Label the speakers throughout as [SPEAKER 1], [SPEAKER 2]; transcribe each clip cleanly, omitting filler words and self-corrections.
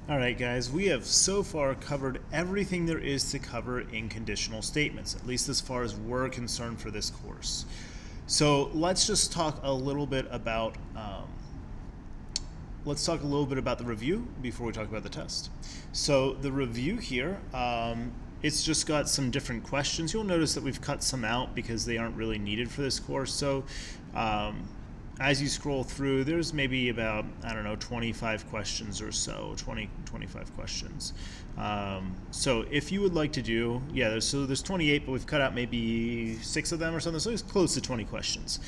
[SPEAKER 1] All right, guys, we have so far covered everything there is to cover in conditional statements, at least as far as we're concerned for this course. So let's just talk a little bit about the review before we talk about the test. So the review here, it's just got some different questions. You'll notice that we've cut some out because they aren't really needed for this course. So as you scroll through, there's maybe about, 25 questions or so, 25 questions. So if you would like to do, there's 28, but we've cut out maybe 6 of them or something, so it's close to 20 questions.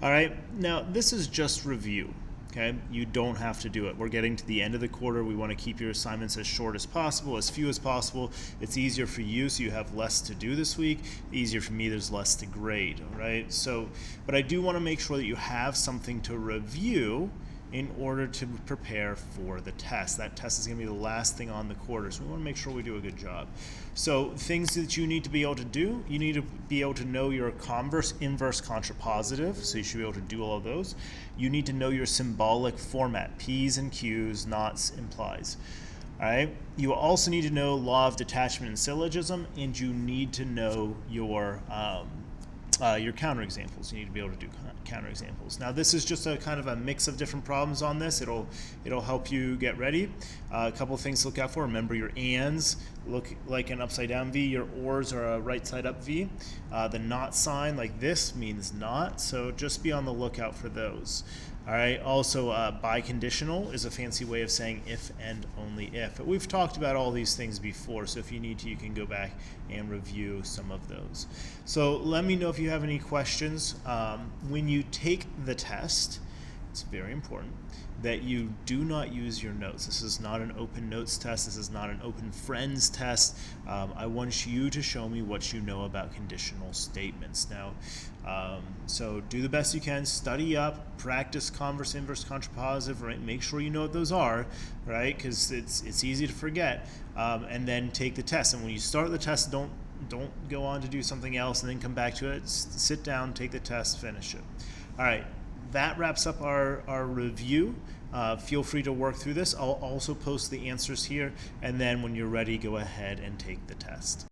[SPEAKER 1] All right, now this is just review. Okay, you don't have to do it. We're getting to the end of the quarter. We want to keep your assignments as short as possible, as few as possible. It's easier for you, so you have less to do this week. Easier for me, there's less to grade, all right? So, but I do want to make sure that you have something to review in order to prepare for the test. That test is going to be the last thing on the quarter, so we want to make sure we do a good job. So things that you need to be able to do, you need to be able to know your converse, inverse, contrapositive, so you should be able to do all of those. You need to know your symbolic format, P's and Q's, nots, implies. All right. You also need to know law of detachment and syllogism, and you need to know your counterexamples. You need to be able to do counterexamples. Now, this is just a kind of a mix of different problems on this. It'll help you get ready. A couple of things to look out for. Remember, your ands look like an upside down V. Your ors are a right side up V. The not sign, like this, means not. So just be on the lookout for those. All right. Also, biconditional is a fancy way of saying if and only if. But we've talked about all these things before, so if you need to, you can go back and review some of those. So let me know if you have any questions. When you take the test, it's very important that you do not use your notes. This is not an open notes test. This is not an open friends test. I want you to show me what you know about conditional statements. Now, so do the best you can. Study up, practice converse, inverse, contrapositive, right? Make sure you know what those are, right? Because it's easy to forget. And then take the test. And when you start the test, don't go on to do something else and then come back to it. Sit down, take the test, finish it. All right. That wraps up our review. Feel free to work through this. I'll also post the answers here, and then when you're ready, go ahead and take the test.